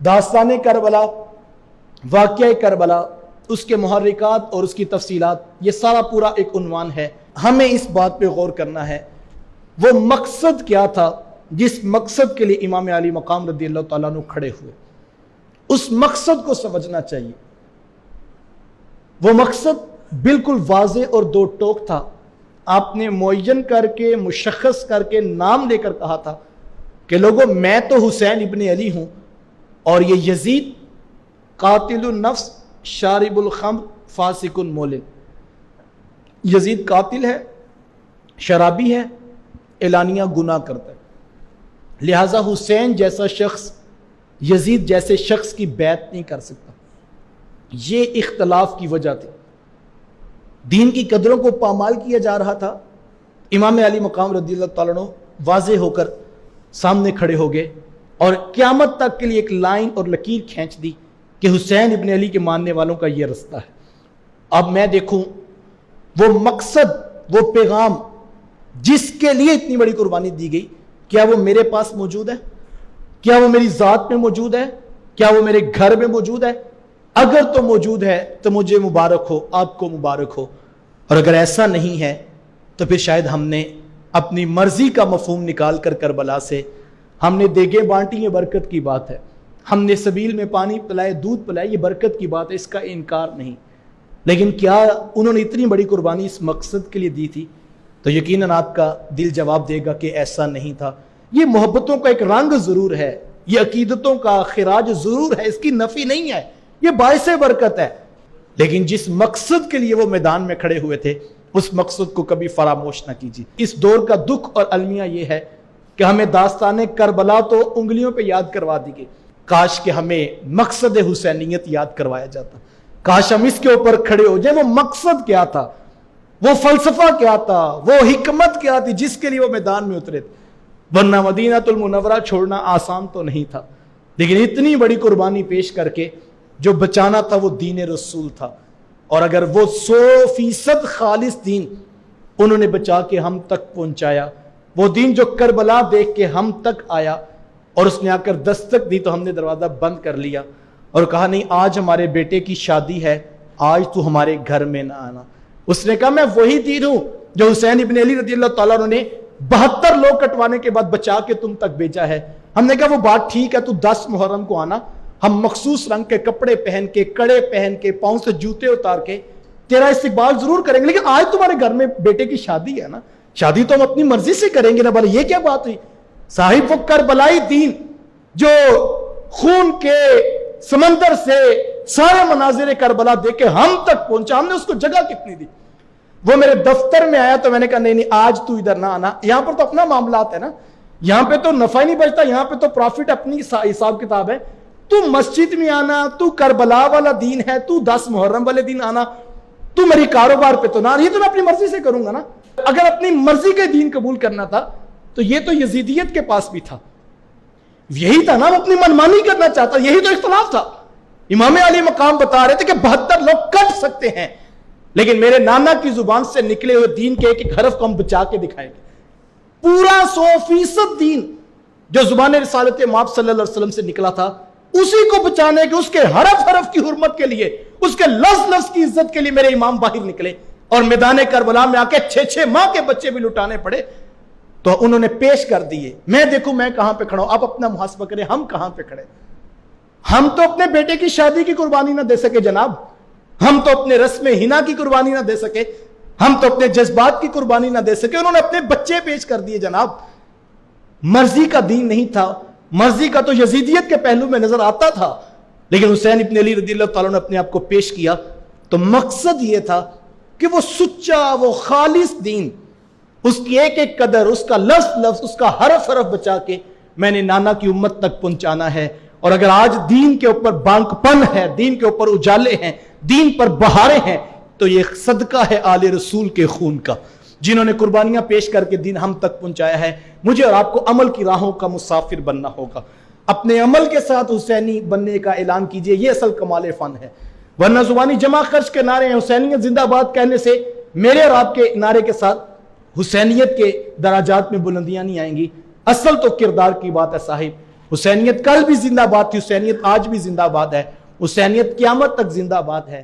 داستان کربلا، واقعہ کربلا، اس کے محرکات اور اس کی تفصیلات، یہ سارا پورا ایک عنوان ہے۔ ہمیں اس بات پہ غور کرنا ہے وہ مقصد کیا تھا جس مقصد کے لیے امام علی مقام رضی اللہ تعالیٰ عنہ کھڑے ہوئے، اس مقصد کو سمجھنا چاہیے۔ وہ مقصد بالکل واضح اور دو ٹوک تھا، آپ نے معین کر کے مشخص کر کے نام لے کر کہا تھا کہ لوگوں میں تو حسین ابن علی ہوں اور یہ یزید قاتل النفس شارب الخمر فاسق مولن، یزید قاتل ہے، شرابی ہے، اعلانیہ گناہ کرتا ہے، لہذا حسین جیسا شخص یزید جیسے شخص کی بیعت نہیں کر سکتا۔ یہ اختلاف کی وجہ تھی، دین کی قدروں کو پامال کیا جا رہا تھا۔ امام علی مقام رضی اللہ تعالیٰ عنہ واضح ہو کر سامنے کھڑے ہو گئے اور قیامت تک کے لیے ایک لائن اور لکیر کھینچ دی کہ حسین ابن علی کے ماننے والوں کا یہ رستہ ہے۔ اب میں دیکھوں وہ مقصد، وہ پیغام جس کے لیے اتنی بڑی قربانی دی گئی، کیا وہ میرے پاس موجود ہے؟ کیا وہ میری ذات میں موجود ہے؟ کیا وہ میرے گھر میں موجود ہے؟ اگر تو موجود ہے تو مجھے مبارک ہو، آپ کو مبارک ہو، اور اگر ایسا نہیں ہے تو پھر شاید ہم نے اپنی مرضی کا مفہوم نکال کر کربلا سے ہم نے دیگیں بانٹی، یہ برکت کی بات ہے، ہم نے سبیل میں پانی پلائے، دودھ پلائے، یہ برکت کی بات ہے، اس کا انکار نہیں۔ لیکن کیا انہوں نے اتنی بڑی قربانی اس مقصد کے لیے دی تھی؟ تو یقیناً آپ کا دل جواب دے گا کہ ایسا نہیں تھا۔ یہ محبتوں کا ایک رنگ ضرور ہے، یہ عقیدتوں کا خراج ضرور ہے، اس کی نفی نہیں ہے، یہ باعث برکت ہے، لیکن جس مقصد کے لیے وہ میدان میں کھڑے ہوئے تھے اس مقصد کو کبھی فراموش نہ کیجیے۔ اس دور کا دکھ اور المیہ یہ ہے کہ ہمیں داستان کربلا تو انگلیوں پہ یاد کروا دی گئی، کاش کہ ہمیں مقصد حسینیت یاد کروایا جاتا، کاش ہم اس کے اوپر کھڑے ہو جائیں۔ وہ مقصد کیا تھا، وہ فلسفہ کیا تھا، وہ حکمت کیا تھی جس کے لیے وہ میدان میں اترے تھے، ورنہ مدینہ المنورہ چھوڑنا آسان تو نہیں تھا، لیکن اتنی بڑی قربانی پیش کر کے جو بچانا تھا وہ دین رسول تھا، اور اگر وہ 100% خالص دین انہوں نے بچا کے ہم تک پہنچایا، وہ دین جو کربلا دیکھ کے ہم تک آیا اور اس نے آ کر دستک دی تو ہم نے دروازہ بند کر لیا اور کہا نہیں آج ہمارے بیٹے کی شادی ہے، آج تو ہمارے گھر میں نہ آنا۔ اس نے کہا میں وہی دین ہوں جو حسین ابن علی رضی اللہ تعالیٰ عنہ نے 72 لوگ کٹوانے کے بعد بچا کے تم تک بھیجا ہے۔ ہم نے کہا وہ بات ٹھیک ہے، تو 10 محرم کو آنا، ہم مخصوص رنگ کے کپڑے پہن کے، کڑے پہن کے، پاؤں سے جوتے اتار کے تیرا استقبال ضرور کریں گے، لیکن آج تمہارے گھر میں بیٹے کی شادی ہے نا، شادی تو ہم اپنی مرضی سے کریں گے نا۔ بھلا یہ کیا بات ہوئی؟ صاحب وہ کربلائی دین جو خون کے سمندر سے سارے مناظر کربلا دیکھ کے ہم تک پہنچا، ہم نے اس کو جگہ کتنی دی؟ وہ میرے دفتر میں آیا تو میں نے کہا نہیں آج تو ادھر نہ آنا، یہاں پر تو اپنا معاملات ہے نا، یہاں پہ تو نفع ہی نہیں بچتا، یہاں پہ تو پروفٹ اپنی حساب کتاب ہے۔ تو مسجد میں آنا، تو کربلا والا دین ہے، تو 10 محرم والے دین آنا، تو میری کاروبار پہ تو نہ، یہ تو میں اپنی مرضی سے کروں گا نا۔ اگر اپنی مرضی کے دین قبول کرنا تھا تو یہ تو یزیدیت کے پاس بھی تھا، یہی تھا نا، وہ اپنی منمانی کرنا چاہتا، یہی تو اختلاف تھا۔ امام علی مقام بتا رہے تھے کہ 72 لوگ کٹ سکتے ہیں، لیکن میرے نانا کی زبان سے نکلے ہوئے دین کے ایک ایک حرف کو ہم بچا کے دکھائیں گے۔ پورا 100% دین جو زبان رسالت مآب صلی اللہ علیہ وسلم سے نکلا تھا، اسی کو بچانے کے، اس کے حرف حرف کی حرمت کے لیے، اس کے لفظ لفظ کی عزت کے لیے میرے امام باہر نکلے اور میدان کربلا میں آ کے 6 ماہ کے بچے بھی لٹانے پڑے تو انہوں نے پیش کر دیے۔ میں دیکھوں میں کہاں پہ کھڑا ہوں، آپ اپنا محاسبہ کریں، ہم کہاں پہ کھڑے؟ ہم تو اپنے بیٹے کی شادی کی قربانی نہ دے سکے جناب، ہم تو اپنے رسم حنا کی قربانی نہ دے سکے، ہم تو اپنے جذبات کی قربانی نہ دے سکے، انہوں نے اپنے بچے پیش کر دیے جناب۔ مرضی کا دین نہیں تھا، مرضی کا تو یزیدیت کے پہلو میں نظر آتا تھا، لیکن حسین ابن علی رضی اللہ تعالیٰ نے اپنے آپ کو پیش کیا تو مقصد یہ تھا کہ وہ سچا، وہ خالص دین، اس کی ایک ایک قدر، اس کا لفظ لفظ، اس کا حرف حرف بچا کے میں نے نانا کی امت تک پہنچانا ہے۔ اور اگر آج دین کے اوپر بانک پن ہے، دین کے اوپر اجالے ہیں، دین پر بہاریں ہیں، تو یہ صدقہ ہے آل رسول کے خون کا، جنہوں نے قربانیاں پیش کر کے دین ہم تک پہنچایا ہے۔ مجھے اور آپ کو عمل کی راہوں کا مسافر بننا ہوگا، اپنے عمل کے ساتھ حسینی بننے کا اعلان کیجئے، یہ اصل کمال فن ہے۔ ورنہ زبانی جمع خرچ کے نعرے ہیں، حسینیت زندہ باد کہنے سے میرے اور آپ کے نعرے کے ساتھ حسینیت کے دراجات میں بلندیاں نہیں آئیں گی۔ اصل تو کردار کی بات ہے صاحب، حسینیت کل بھی زندہ باد تھی، حسینیت آج بھی زندہ باد ہے، حسینیت قیامت تک زندہ باد ہے۔